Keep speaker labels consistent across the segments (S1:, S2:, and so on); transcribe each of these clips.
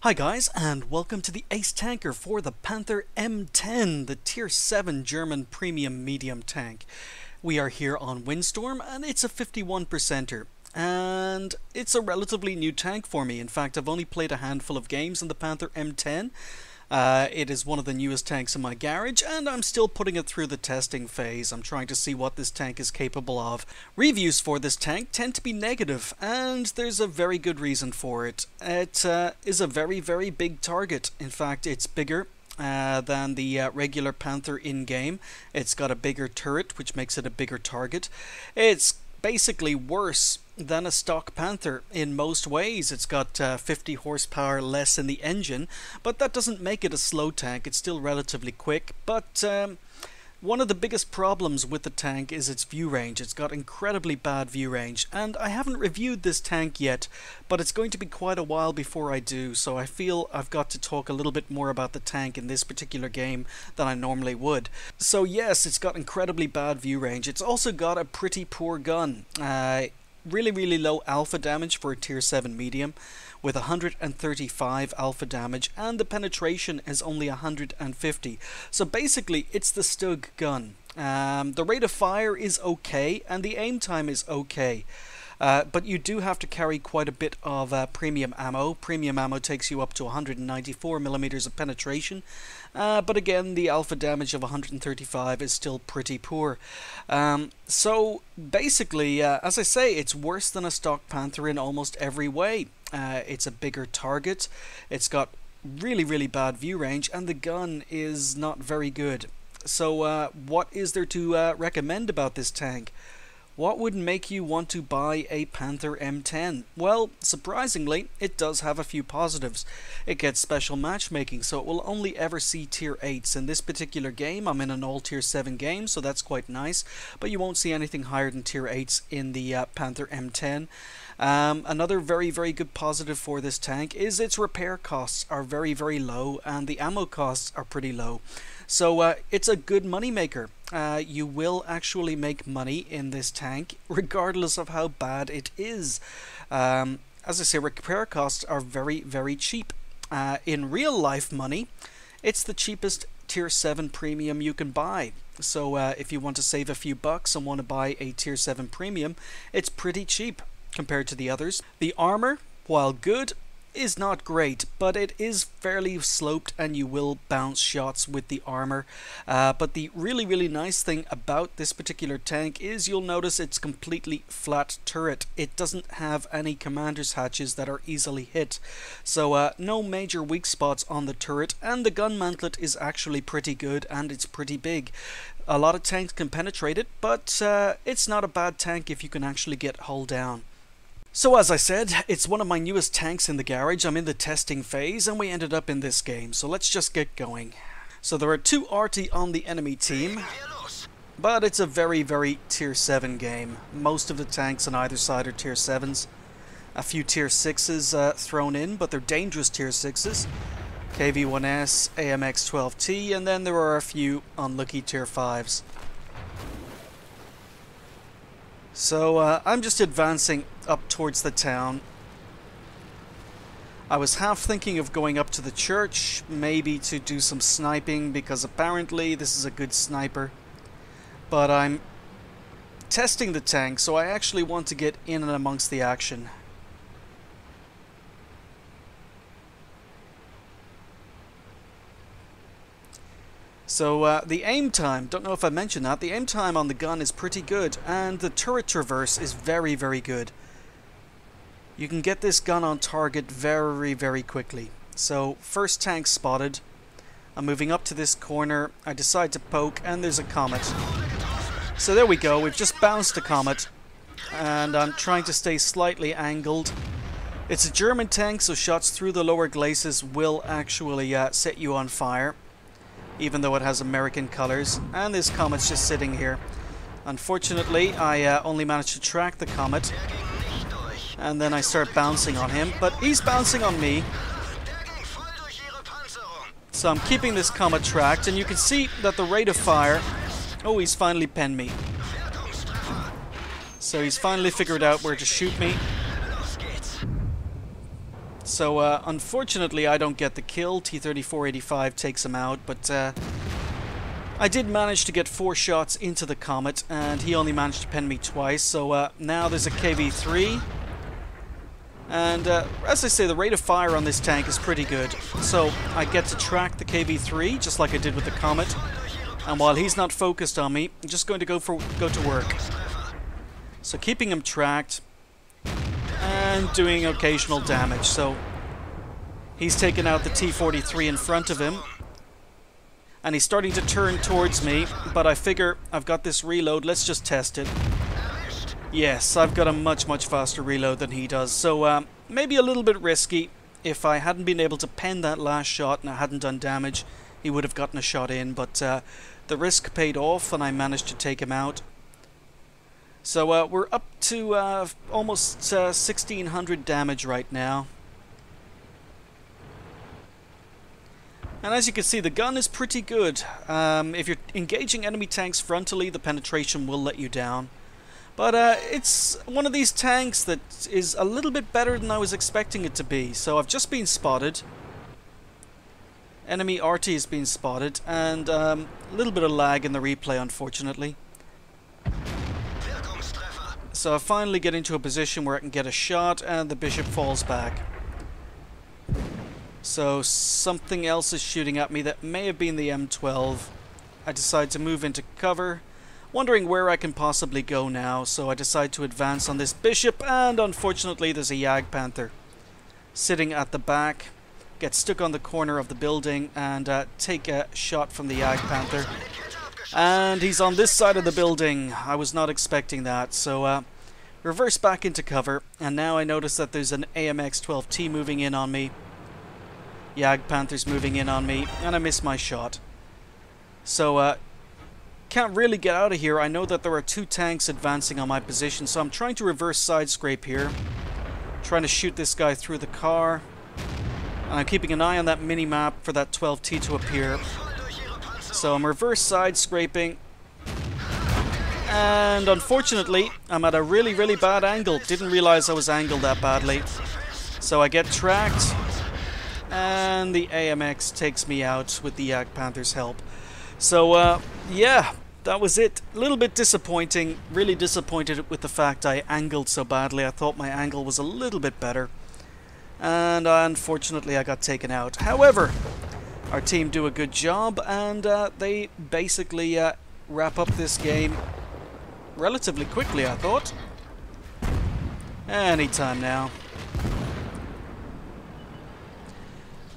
S1: Hi guys, and welcome to the Ace Tanker for the Panther M10, the Tier 7 German premium medium tank. We are here on Windstorm, and it's a 51%er. And it's a relatively new tank for me. In fact, I've only played a handful of games in the Panther M10. It is one of the newest tanks in my garage, and I'm still putting it through the testing phase. I'm trying to see what this tank is capable of. Reviews for this tank tend to be negative, and there's a very good reason for it. It is a very, very big target. In fact, it's bigger than the regular Panther in-game. It's got a bigger turret, which makes it a bigger target. It's basically worse than a stock Panther in most ways. It's got 50 horsepower less in the engine, but that doesn't make it a slow tank. It's still relatively quick, but one of the biggest problems with the tank is its view range. It's got incredibly bad view range, and I haven't reviewed this tank yet, but it's going to be quite a while before I do, so I feel I've got to talk a little bit more about the tank in this particular game than I normally would. So yes, it's got incredibly bad view range. It's also got a pretty poor gun. Really low alpha damage for a tier 7 medium with 135 alpha damage, and the penetration is only 150. So basically it's the Stug gun. The rate of fire is okay and the aim time is okay. But you do have to carry quite a bit of premium ammo. Premium ammo takes you up to 194mm of penetration. But again, the alpha damage of 135 is still pretty poor. So basically, as I say, it's worse than a stock Panther in almost every way. It's a bigger target. It's got really bad view range, and the gun is not very good. So what is there to recommend about this tank? What would make you want to buy a Panther M10? Well, surprisingly, it does have a few positives. It gets special matchmaking, so it will only ever see tier 8s. In this particular game, I'm in an all tier 7 game, so that's quite nice, but you won't see anything higher than tier 8s in the Panther M10. Another very good positive for this tank is its repair costs are very low, and the ammo costs are pretty low. So it's a good money maker. You will actually make money in this tank regardless of how bad it is. As I say, repair costs are very cheap. In real life money, it's the cheapest tier 7 premium you can buy. So if you want to save a few bucks and want to buy a tier 7 premium, it's pretty cheap compared to the others. The armor, while good, is not great, but it is fairly sloped and you will bounce shots with the armor. But the really nice thing about this particular tank is you'll notice it's completely flat turret. It doesn't have any commander's hatches that are easily hit. So no major weak spots on the turret, and the gun mantlet is actually pretty good and it's pretty big. A lot of tanks can penetrate it, but it's not a bad tank if you can actually get hull down. So as I said, it's one of my newest tanks in the garage. I'm in the testing phase and we ended up in this game, so let's just get going. So there are 2 arty on the enemy team, but it's a very tier 7 game. Most of the tanks on either side are tier 7s. A few tier 6s thrown in, but they're dangerous tier 6s. KV-1S, AMX-12T, and then there are a few unlucky tier 5s. So I'm just advancing up towards the town. I was half thinking of going up to the church, maybe to do some sniping, because apparently this is a good sniper. But I'm testing the tank, so I actually want to get in and amongst the action. So the aim time, don't know if I mentioned that, the aim time on the gun is pretty good, and the turret traverse is very good. You can get this gun on target very quickly. So first tank spotted. I'm moving up to this corner. I decide to poke, and there's a comet. So there we go, we've just bounced a comet, and I'm trying to stay slightly angled. It's a German tank, so shots through the lower glacis will actually set you on fire, even though it has American colors. And this comet's just sitting here. Unfortunately, I only managed to track the comet, and then I start bouncing on him, but he's bouncing on me. So I'm keeping this comet tracked, and you can see that the rate of fire... Oh, he's finally penned me. So he's finally figured out where to shoot me. So unfortunately I don't get the kill. T-3485 takes him out, but I did manage to get 4 shots into the Comet, and he only managed to pen me twice. So now there's a KV-3. And as I say, the rate of fire on this tank is pretty good. So I get to track the KV-3 just like I did with the Comet. And while he's not focused on me, I'm just going to go to work. So keeping him tracked and doing occasional damage. So he's taken out the T-43 in front of him. And he's starting to turn towards me, but I figure I've got this reload. Let's just test it. Yes, I've got a much faster reload than he does. So maybe a little bit risky. If I hadn't been able to pen that last shot and I hadn't done damage, he would have gotten a shot in. But the risk paid off and I managed to take him out. So we're up to almost 1600 damage right now. And as you can see, the gun is pretty good. If you're engaging enemy tanks frontally, the penetration will let you down. But it's one of these tanks that is a little bit better than I was expecting it to be. So I've just been spotted. Enemy RT has been spotted, and a little bit of lag in the replay, unfortunately. So I finally get into a position where I can get a shot, and the Bishop falls back. So something else is shooting at me. That may have been the M12. I decide to move into cover, wondering where I can possibly go now. So I decide to advance on this Bishop, and unfortunately there's a Panther sitting at the back. Get stuck on the corner of the building and take a shot from the Panther. And he's on this side of the building. I was not expecting that. So reverse back into cover, and now I notice that there's an AMX-12T moving in on me. Panther's moving in on me, and I miss my shot. So, can't really get out of here. I know that there are 2 tanks advancing on my position, so I'm trying to reverse side scrape here. Trying to shoot this guy through the car. And I'm keeping an eye on that mini-map for that 12T to appear. So I'm reverse side scraping. And unfortunately, I'm at a really bad angle. Didn't realize I was angled that badly. So I get tracked. And the AMX takes me out with the Panther's help. So, yeah, that was it. A little bit disappointing. Really disappointed with the fact I angled so badly. I thought my angle was a little bit better. And unfortunately, I got taken out. However, our team do a good job, and they basically wrap up this game relatively quickly, I thought. Anytime now.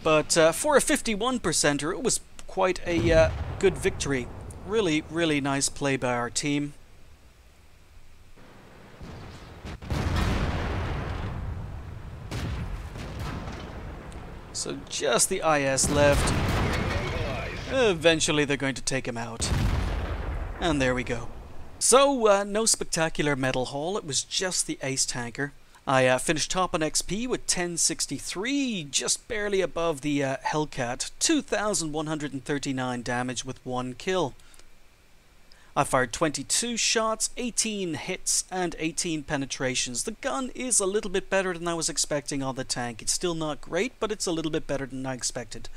S1: But for a 51%er, it was quite a good victory. Really nice play by our team. So just the IS left. Eventually they're going to take him out. And there we go. So no spectacular medal haul, it was just the Ace Tanker. I finished top on XP with 1063, just barely above the Hellcat, 2,139 damage with 1 kill. I fired 22 shots, 18 hits, and 18 penetrations. The gun is a little bit better than I was expecting on the tank. It's still not great, but it's a little bit better than I expected.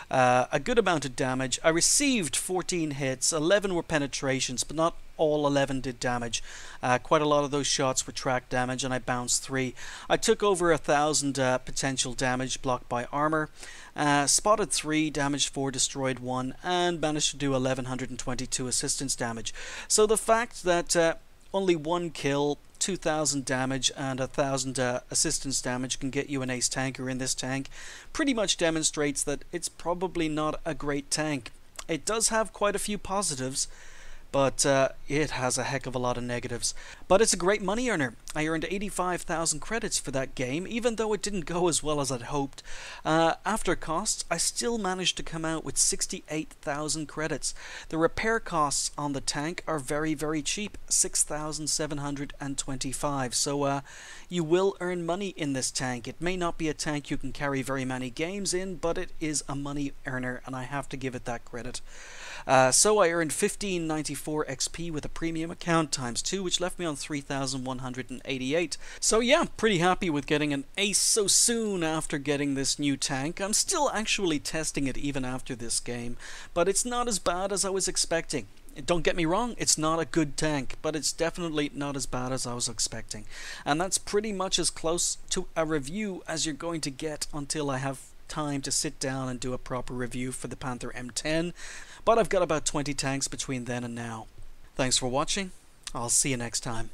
S1: A good amount of damage. I received 14 hits, 11 were penetrations, but not all 11 did damage. Quite a lot of those shots were track damage, and I bounced 3. I took over 1,000 potential damage blocked by armor, spotted 3, damaged 4, destroyed 1, and managed to do 1,122 assistance damage. So the fact that only 1 kill, 2,000 damage and 1,000 assistance damage can get you an Ace Tanker in this tank pretty much demonstrates that it's probably not a great tank. It does have quite a few positives, but it has a heck of a lot of negatives. But it's a great money earner. I earned 85,000 credits for that game, even though it didn't go as well as I'd hoped. After costs, I still managed to come out with 68,000 credits. The repair costs on the tank are very cheap, 6,725. So you will earn money in this tank. It may not be a tank you can carry very many games in, but it is a money earner, and I have to give it that credit. So I earned 1594 XP with a premium account times 2, which left me on 3,180 88. So yeah, pretty happy with getting an ace so soon after getting this new tank. I'm still actually testing it even after this game, but it's not as bad as I was expecting. Don't get me wrong, it's not a good tank, but it's definitely not as bad as I was expecting. And that's pretty much as close to a review as you're going to get until I have time to sit down and do a proper review for the Panther M10. But I've got about 20 tanks between then and now. Thanks for watching. I'll see you next time.